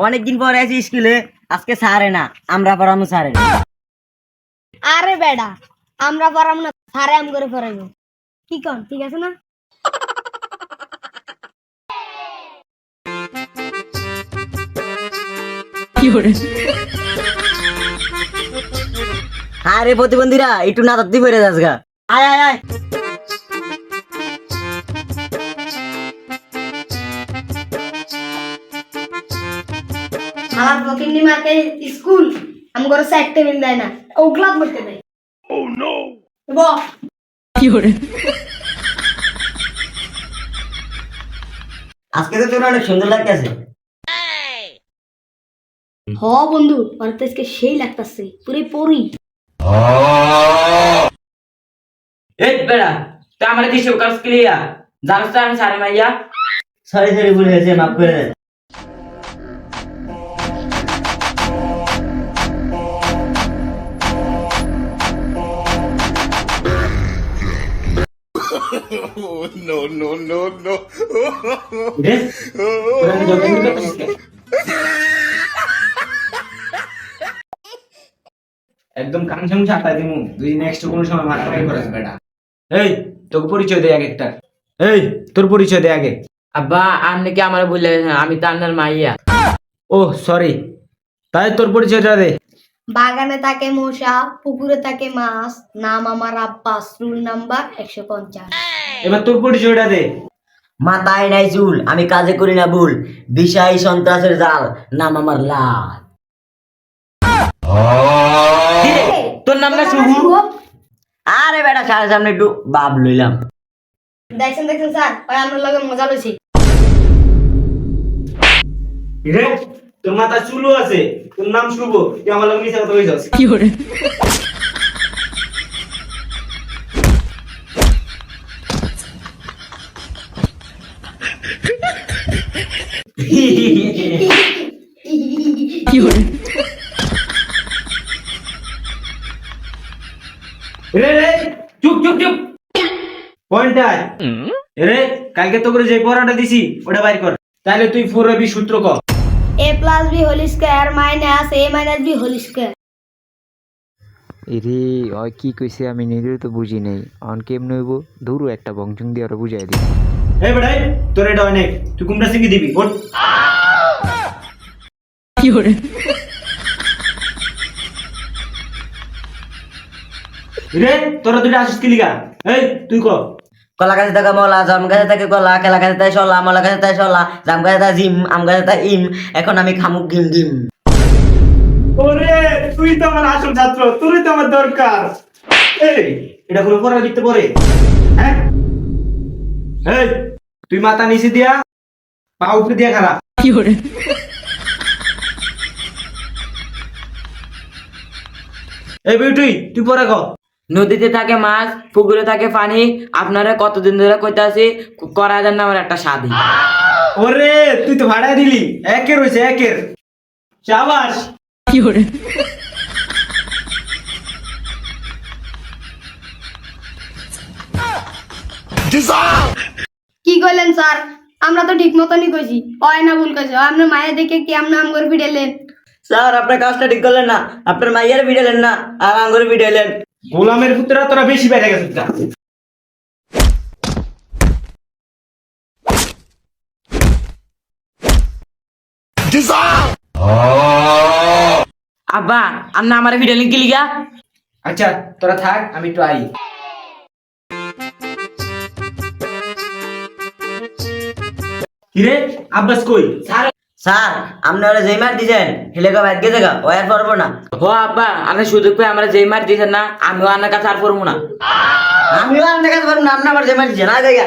অনেকদিন পরে আছি স্কুলে, আজকে স্যারে না আমরা পড়ামু স্যারে। আরে বেডা, আমরা পড়াম না, স্যারে আম করে পড়াইবো। কি কন, ঠিক আছে না? আরে প্রতিবন্ধীরা একটু না তাত্তি পড়ে যাস গা। আয় আয় আয়। আমার ফকিন্নি মার্কে স্কুল আম করে সাইড টেবিল দেয় না, ওগুলা পড়তে দেয়। ও নো আজকে তো তোর অনেক সুন্দর লাগতেছে। হ বন্ধু, আর তো আজকে সেই লাগতাছে, পুরো পরি। এই বেড়া তা আমার কি সকাল ক্লিয়া জানোস তো আমি সারে মাইয়া সরি সরি ভুলে গেছে, মাফ করে দে। রে তোরা আমি জগিং করতেছিস কে? একদম কান ঝাম ছাটা দিমু তুই নেক্সট কোন সময় মারামারি করিস বেটা। এই তোকে পরিচয় দে আগে একটা। এই তোর পরিচয় দে আগে। আব্বা আপনি কি আমার ভুলে গেছেন? আমি তো আপনার মাইয়া। ও সরি, তাই তোর পরিচয়টা দে। বাগানে থাকে মশা, পুকুরে থাকে মাছ, নাম আমার আব্বাস, রুল নাম্বার 150। এবার তোর পরিচয়টা দে। মাথায় নাই চুল, আমি কাজে করি না ভুল, বিষাই সন্ত্রাসের জাল, নাম আমার লাল। তোর নাম না শুভ? আরে বেটা সারা সামনে একটু বাপ লইলাম। দেখছেন দেখছেন স্যার, ওই আমরা লগে মজা লইছি। রে তোর মাথা চুলও আছে, তোর নাম শুভ, তুই আমার লগে মিছা কথা কইছস। রে রে চুপ চুপ চুপ পয়েন্টার। রে কালকে তো করে যে পড়াটা দিছি ওটা বাইর কর, তাহলে তুই পুরবি সূত্র ক। a plus b whole square minus a minus b whole square। এরে ওই কি কইছে আমি নিজেও তো বুঝি নাই, অন কেমনে হইব ধরু একটা বংশং দিয়ে ওরা বুঝাই দিই। এই বেটা তোর এটা অনেক, তুই কোনটা সিঙ্গি দিবি ওঠ। রে তোরা দুইটা আসিস কি লিগা? এই তুই ক। কলা গাছে থাকে মলা, জাম গাছে থাকে কলা, কেলা গাছে থাকে সলা, মলা গাছে থাকে সলা, জাম গাছে থাকে জিম, আম গাছে থাকে ইম, এখন আমি খামুক গিম গিম। ওরে তুই তো আমার আসল ছাত্র, তোরই তো আমার দরকার। এই এটা কোনো পড়া লিখতে পারে? হ্যাঁ এই তুই মাথা নিচে দিয়া পা উপরে দিয়া খাড়া। এই বিউটি তুই পড়া ক। নদীতে থাকে মাছ, পুকুরে থাকে পানি, আপনারা কতদিন ধরে কইতাছি করা যান না আমার একটা শাদি। ওরে তুই তো ভাড়া দিলি, একের হইছে একের। শাবাশ। কি কইলেন স্যার? আমরা তো ঠিক মতনই কইছি, ওই না ভুল কইছে। আমরা মায়ের দেখে কি আমরা আম করে ফিরেলেন? স্যার আপনার কাজটা ঠিক করলেন না, আপনার মাইয়ার ভিড়ালেন না, আর আঙ্গুরে ভিড়ালেন। গোলামের পুত্রা তোরা বেশি বেড়ে গেছিস না। আব্বা আপনি আমার ভিডিও লিঙ্ক লিগা। আচ্ছা তোরা থাক, আমি একটু আই। কিরে আব্বাস কই? স্যার আপনি ওরা যেই মার দিছেন হেলেকা ব্যাগ গেছে গা, ও আর পারবো না। ও আব্বা আপনি সুযোগ পেয়ে আমরা যেই মার দিয়েছেন না, আমিও আপনার কাছে আর পড়বো না। আমিও আর দেখাতে পারবো না, আপনি আবার যেই মার দিছেন, আয় জায়গা।